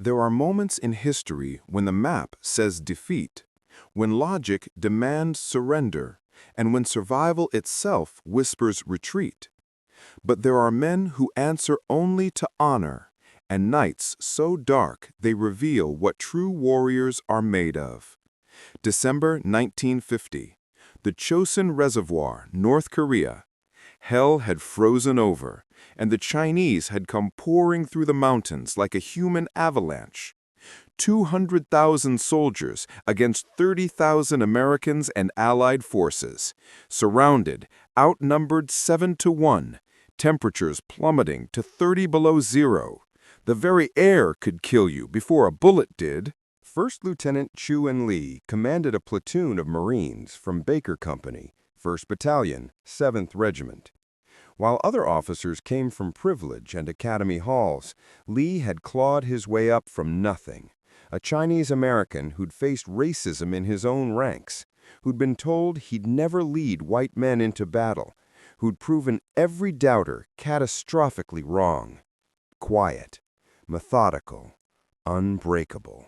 There are moments in history when the map says defeat, when logic demands surrender, and when survival itself whispers retreat. But there are men who answer only to honor, and nights so dark they reveal what true warriors are made of. December 1950. The Chosin Reservoir, North Korea. Hell had frozen over, and the Chinese had come pouring through the mountains like a human avalanche. 200,000 soldiers against 30,000 Americans and Allied forces. Surrounded, outnumbered 7-1, temperatures plummeting to 30 below zero. The very air could kill you before a bullet did. First Lieutenant Chu-En Lee commanded a platoon of Marines from Baker Company, 1st Battalion, 7th Regiment. While other officers came from privilege and academy halls, Lee had clawed his way up from nothing. A Chinese-American who'd faced racism in his own ranks, who'd been told he'd never lead white men into battle, who'd proven every doubter catastrophically wrong. Quiet, methodical, unbreakable.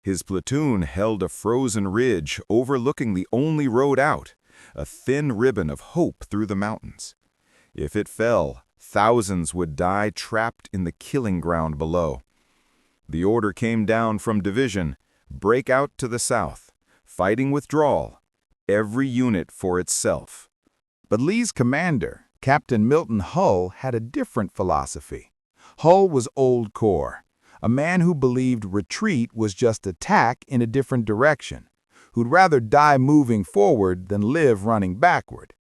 His platoon held a frozen ridge overlooking the only road out, a thin ribbon of hope through the mountains. If it fell, thousands would die trapped in the killing ground below. The order came down from division, break out to the south, fighting withdrawal, every unit for itself. But Lee's commander, Captain Milton Hull, had a different philosophy. Hull was old core, a man who believed retreat was just attack in a different direction, who'd rather die moving forward than live running backward.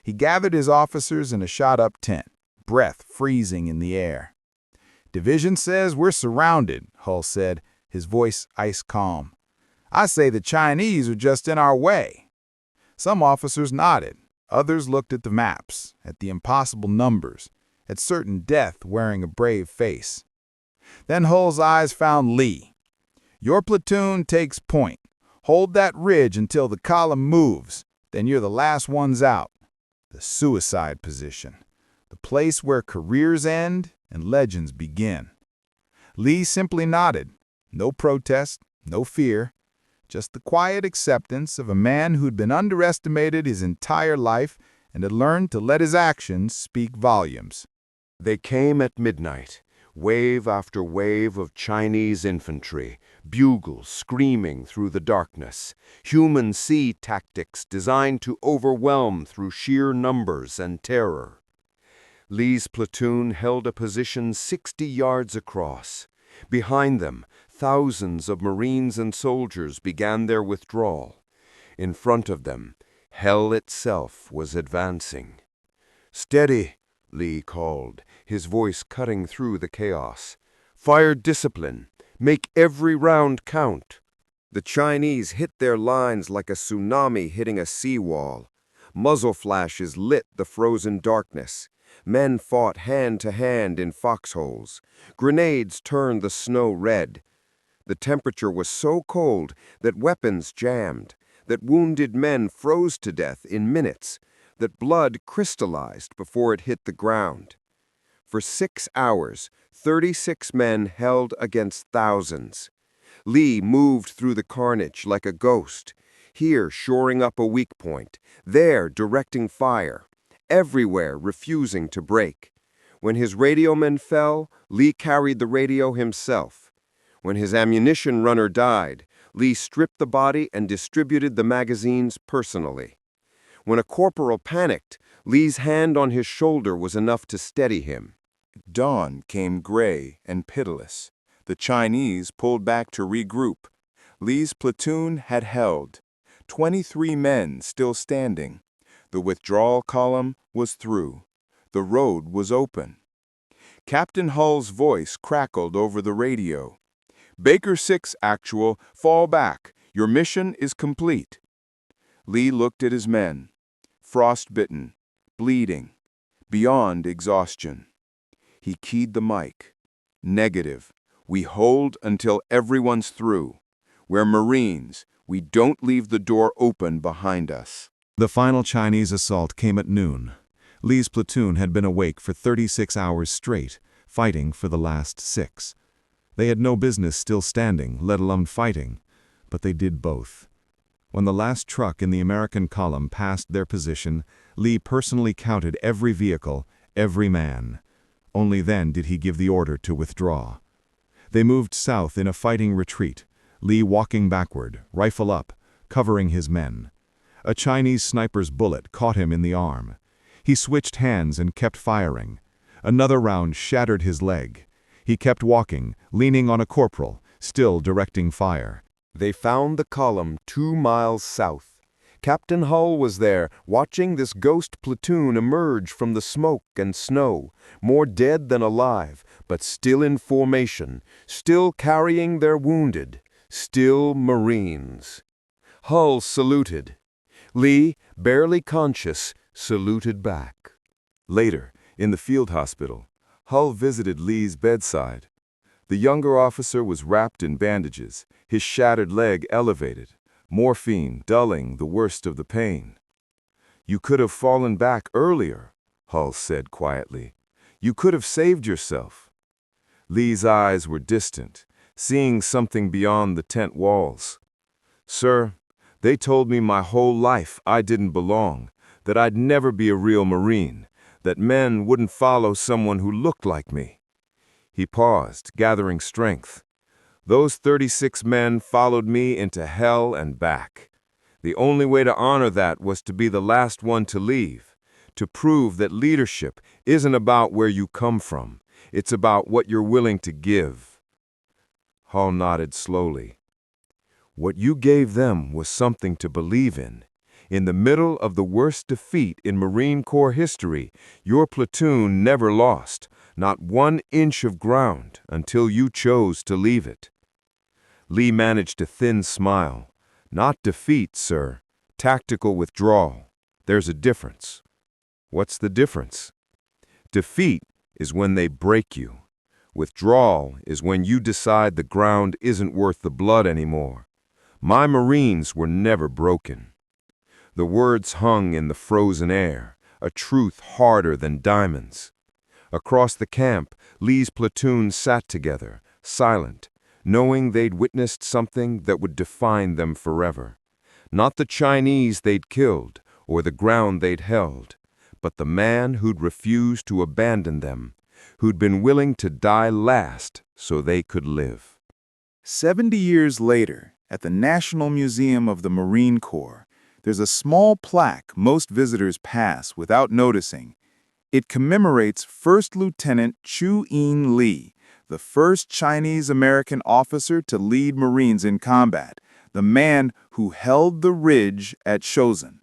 He gathered his officers in a shot-up tent, breath freezing in the air. "Division says we're surrounded," Hull said, his voice ice calm. "I say the Chinese are just in our way." Some officers nodded. Others looked at the maps, at the impossible numbers, at certain death wearing a brave face. Then Hull's eyes found Lee. "Your platoon takes point. Hold that ridge until the column moves, then you're the last ones out." The suicide position, the place where careers end and legends begin. Lee simply nodded. No protest, no fear, just the quiet acceptance of a man who'd been underestimated his entire life and had learned to let his actions speak volumes. They came at midnight, wave after wave of Chinese infantry, bugles screaming through the darkness, human sea tactics designed to overwhelm through sheer numbers and terror. Lee's platoon held a position 60 yards across. Behind them, thousands of Marines and soldiers began their withdrawal. In front of them, hell itself was advancing. "Steady," Lee called, his voice cutting through the chaos. "Fire discipline. Make every round count." The Chinese hit their lines like a tsunami hitting a seawall. Muzzle flashes lit the frozen darkness. Men fought hand to hand in foxholes. Grenades turned the snow red. The temperature was so cold that weapons jammed, that wounded men froze to death in minutes, that blood crystallized before it hit the ground. For 6 hours, 36 men held against thousands. Lee moved through the carnage like a ghost, here shoring up a weak point, there directing fire, everywhere refusing to break. When his radioman fell, Lee carried the radio himself. When his ammunition runner died, Lee stripped the body and distributed the magazines personally. When a corporal panicked, Lee's hand on his shoulder was enough to steady him. Dawn came gray and pitiless. The Chinese pulled back to regroup. Lee's platoon had held. 23 men still standing. The withdrawal column was through. The road was open. Captain Hull's voice crackled over the radio. "Baker 6 actual, fall back. Your mission is complete." Lee looked at his men. Frostbitten, bleeding, beyond exhaustion. He keyed the mic. "Negative. We hold until everyone's through. We're Marines. We don't leave the door open behind us." The final Chinese assault came at noon. Lee's platoon had been awake for 36 hours straight, fighting for the last 6. They had no business still standing, let alone fighting, but they did both. When the last truck in the American column passed their position, Lee personally counted every vehicle, every man. Only then did he give the order to withdraw. They moved south in a fighting retreat, Lee walking backward, rifle up, covering his men. A Chinese sniper's bullet caught him in the arm. He switched hands and kept firing. Another round shattered his leg. He kept walking, leaning on a corporal, still directing fire. They found the column 2 miles south. Captain Hull was there, watching this ghost platoon emerge from the smoke and snow, more dead than alive, but still in formation, still carrying their wounded, still Marines. Hull saluted. Lee, barely conscious, saluted back. Later, in the field hospital, Hull visited Lee's bedside. The younger officer was wrapped in bandages, his shattered leg elevated, morphine dulling the worst of the pain. "You could have fallen back earlier," Hull said quietly. "You could have saved yourself." Lee's eyes were distant, seeing something beyond the tent walls. "Sir, they told me my whole life I didn't belong, that I'd never be a real Marine, that men wouldn't follow someone who looked like me." He paused, gathering strength. "Those 36 men followed me into hell and back. The only way to honor that was to be the last one to leave, to prove that leadership isn't about where you come from, it's about what you're willing to give." Hull nodded slowly. "What you gave them was something to believe in. In the middle of the worst defeat in Marine Corps history, your platoon never lost, not 1 inch of ground until you chose to leave it." Lee managed a thin smile. "Not defeat, sir. Tactical withdrawal. There's a difference." "What's the difference?" "Defeat is when they break you. Withdrawal is when you decide the ground isn't worth the blood anymore. My Marines were never broken." The words hung in the frozen air, a truth harder than diamonds. Across the camp, Lee's platoon sat together, silent, knowing they'd witnessed something that would define them forever. Not the Chinese they'd killed or the ground they'd held, but the man who'd refused to abandon them, who'd been willing to die last so they could live. 70 years later, at the National Museum of the Marine Corps, there's a small plaque most visitors pass without noticing. It commemorates First Lieutenant Chu-In Lee, the first Chinese-American officer to lead Marines in combat, the man who held the ridge at Chosin.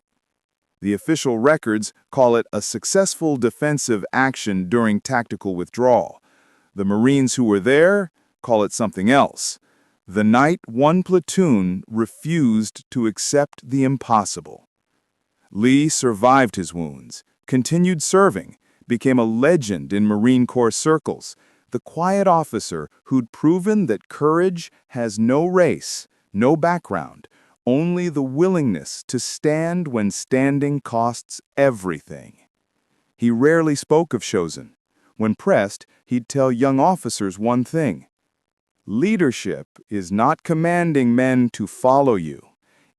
The official records call it a successful defensive action during tactical withdrawal. The Marines who were there call it something else. The night one platoon refused to accept the impossible. Lee survived his wounds, continued serving, became a legend in Marine Corps circles, the quiet officer who'd proven that courage has no race, no background, only the willingness to stand when standing costs everything. He rarely spoke of Chosin. When pressed, he'd tell young officers one thing: leadership is not commanding men to follow you.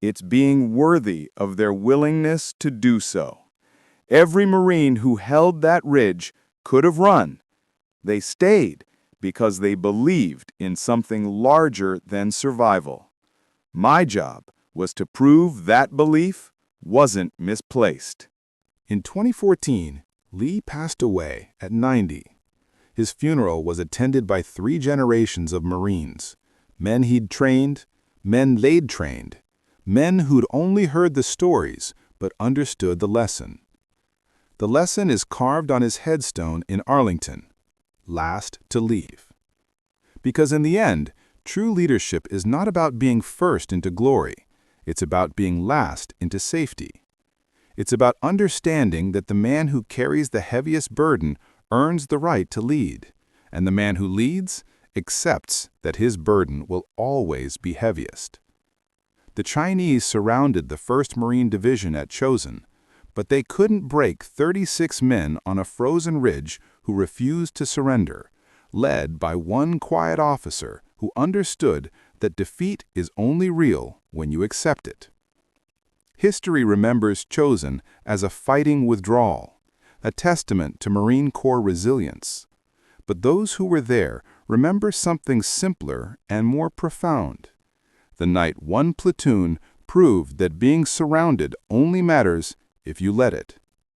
It's being worthy of their willingness to do so. Every Marine who held that ridge could have run. They stayed because they believed in something larger than survival. My job was to prove that belief wasn't misplaced. In 2014, Lee passed away at 90. His funeral was attended by 3 generations of Marines, men he'd trained, men they'd trained, men who'd only heard the stories but understood the lesson. The lesson is carved on his headstone in Arlington: last to leave. Because in the end, true leadership is not about being first into glory. It's about being last into safety. It's about understanding that the man who carries the heaviest burden earns the right to lead, and the man who leads accepts that his burden will always be heaviest. The Chinese surrounded the 1st Marine Division at Chosin, but they couldn't break 36 men on a frozen ridge who refused to surrender, led by one quiet officer who understood that defeat is only real when you accept it. History remembers Chosen as a fighting withdrawal, a testament to Marine Corps resilience. But those who were there remember something simpler and more profound. The night one platoon proved that being surrounded only matters if you let it.